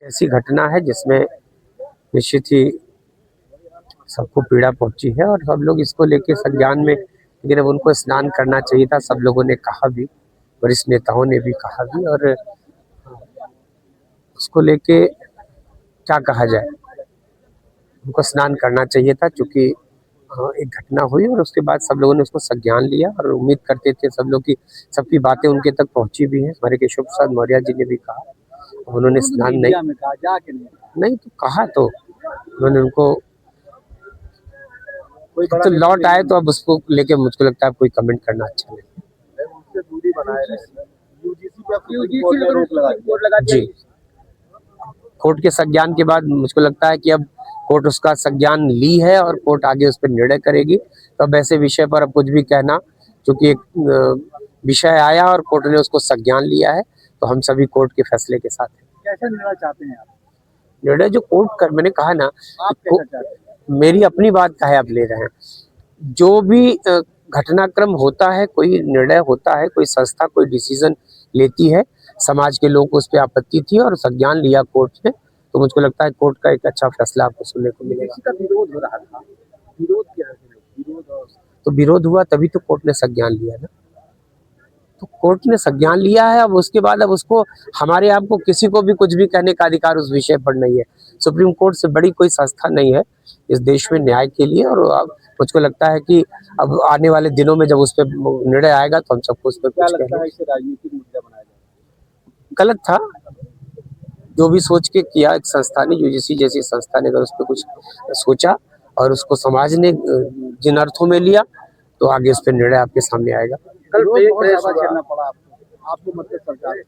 ऐसी घटना है जिसमें निश्चित ही सबको पीड़ा पहुंची है और सब लोग इसको लेके संज्ञान में, लेकिन अब उनको स्नान करना चाहिए था। सब लोगों ने कहा भी, वरिष्ठ नेताओं ने भी कहा भी, और उसको लेके क्या कहा जाए, उनको स्नान करना चाहिए था। चूंकि एक घटना हुई और उसके बाद सब लोगों ने उसको संज्ञान लिया और उम्मीद करते थे सब लोग की सबकी बातें उनके तक पहुंची भी हैं। हमारे केशव प्रसाद मौर्य जी ने भी कहा, उन्होंने स्नान नहीं तो कहा, तो उन्होंने उनको तो लौट आए, तो अब उसको लेके मुझको लगता है कोई कमेंट करना अच्छा नहीं। दूरी बनाए जी, कोर्ट के संज्ञान के बाद मुझको लगता है कि अब कोर्ट उसका संज्ञान ली है और कोर्ट आगे उस पर निर्णय करेगी। तो अब ऐसे विषय पर अब कुछ भी कहना, क्योंकि एक विषय आया और कोर्ट ने उसको संज्ञान लिया है, तो हम सभी कोर्ट के फैसले के साथ हैं। कैसा निर्णय चाहते हैं आप? निर्णय जो कोर्ट कर, मैंने कहा ना, मेरी अपनी बात का है आप ले रहे हैं। जो भी घटनाक्रम होता है, कोई निर्णय होता है, कोई संस्था कोई डिसीजन लेती है, समाज के लोगों को उस पर आपत्ति थी और संज्ञान लिया कोर्ट ने, तो मुझको लगता है कोर्ट का एक अच्छा फैसला आपको सुनने को मिलेगा। का विरोध हो रहा था, विरोध क्या है? तो विरोध हुआ तभी तो कोर्ट ने संज्ञान लिया ना, तो कोर्ट ने संज्ञान लिया है। अब उसके बाद अब उसको हमारे आपको किसी को भी कुछ भी कहने का अधिकार उस विषय पर नहीं है। सुप्रीम कोर्ट से बड़ी कोई संस्था नहीं है इस देश में न्याय के लिए, और अब मुझको लगता है कि अब आने वाले दिनों में जब उस पर निर्णय आएगा तो हम सबको उस पर कुछ कहना। इसे राजनीतिक मुद्दा बनाया जाए? गलत था जो भी सोच के किया एक संस्था ने, यूजीसी जैसी संस्था ने अगर उस पर कुछ सोचा और उसको समाज ने जिन अर्थों में लिया, तो आगे उस पर निर्णय आपके सामने आएगा। कल चलना पड़ा आपको मतलब सरकार।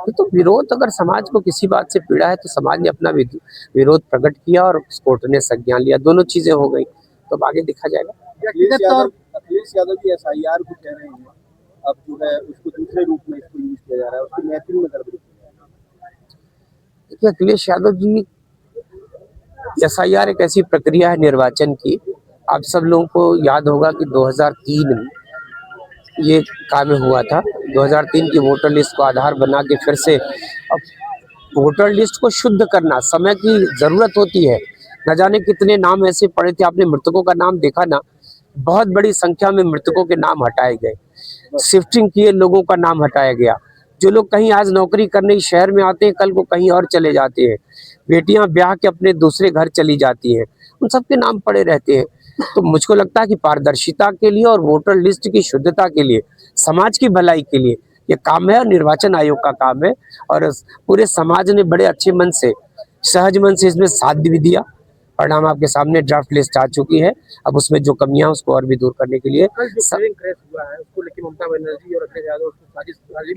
तो विरोध, अगर समाज को किसी बात से पीड़ा है तो समाज ने अपना विरोध प्रकट किया और कोर्ट ने संज्ञान लिया, दोनों चीजें हो गई, तो आगे देखा जाएगा। अखिलेश यादव भी SIR को कह रहे हैं, अब जो है उसको दूसरे रूप में इसको यूज किया जा रहा है, उसकी मैपिंग में गड़बड़ी। देखिए, अखिलेश यादव जी, SIR एक ऐसी प्रक्रिया है निर्वाचन की, आप सब लोगों को याद होगा कि 2003 में ये काम हुआ था। 2003 की वोटर लिस्ट को आधार बना के फिर से अब वोटर लिस्ट को शुद्ध करना समय की जरूरत होती है। न जाने कितने नाम ऐसे पड़े थे, आपने मृतकों का नाम देखा ना, बहुत बड़ी संख्या में मृतकों के नाम हटाए गए, शिफ्टिंग किए लोगों का नाम हटाया गया। जो लोग कहीं आज नौकरी करने शहर में आते हैं, कल को कहीं और चले जाते हैं, बेटियां ब्याह के अपने दूसरे घर चली जाती हैं, उन सबके नाम पड़े रहते हैं। तो मुझको लगता है कि पारदर्शिता के लिए और वोटर लिस्ट की शुद्धता के लिए, समाज की भलाई के लिए ये काम है और निर्वाचन आयोग का काम है। और पूरे समाज ने बड़े अच्छे मन से, सहज मन से इसमें साथ भी दिया। परिणाम आपके सामने, ड्राफ्ट लिस्ट आ चुकी है। अब उसमें जो कमियां उसको और भी दूर करने के लिए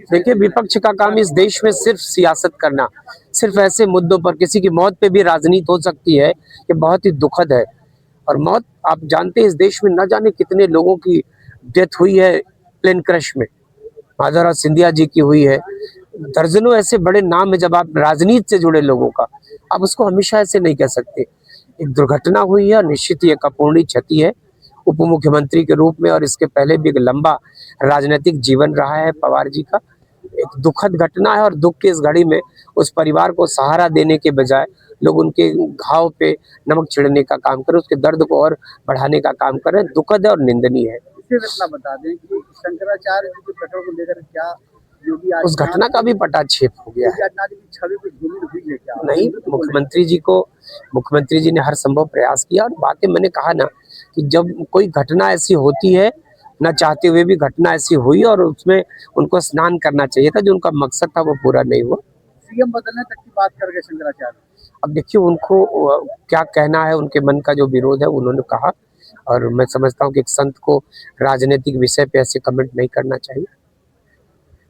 देखिए, विपक्ष का काम इस देश में सिर्फ सियासत करना, सिर्फ ऐसे मुद्दों पर, किसी की मौत पे भी राजनीति हो सकती है, ये बहुत ही दुखद है। और मौत, आप जानते हैं इस देश में न जाने कितने लोगों की डेथ हुई है प्लेन क्रैश में, माधवराव सिंधिया जी की हुई है, दर्जनों ऐसे बड़े नाम है। जब आप राजनीति से जुड़े लोगों का, आप उसको हमेशा ऐसे नहीं कह सकते। एक दुर्घटना हुई है, निश्चित ही एक अपूर्णीय क्षति है उप मुख्यमंत्री के रूप में, और इसके पहले भी एक लंबा राजनीतिक जीवन रहा है पवार जी का। एक दुखद घटना है और दुख की इस घड़ी में उस परिवार को सहारा देने के बजाय लोग उनके घाव पे नमक छिड़कने का काम कर, उसके दर्द को और बढ़ाने का काम कर रहे हैं। दुखद है और निंदनीय है। बता दें कि शंकराचार्य जी के प्रकरण को लेकर क्या उस घटना का भी पटाक्षेप हो गया है। नहीं, मुख्यमंत्री जी ने हर संभव प्रयास किया, और बातें मैंने कहा ना कि जब कोई घटना ऐसी होती है, न चाहते हुए भी घटना ऐसी हुई, और उसमें उनको स्नान करना चाहिए था, जो उनका मकसद था वो पूरा नहीं हुआ। सीएम बदलने तक की बात कर गए शंकराचार्य। अब देखिए, उनको क्या कहना है, उनके मन का जो विरोध है उन्होंने कहा, और मैं समझता हूँ कि एक संत को राजनीतिक विषय पे ऐसे कमेंट नहीं करना चाहिए।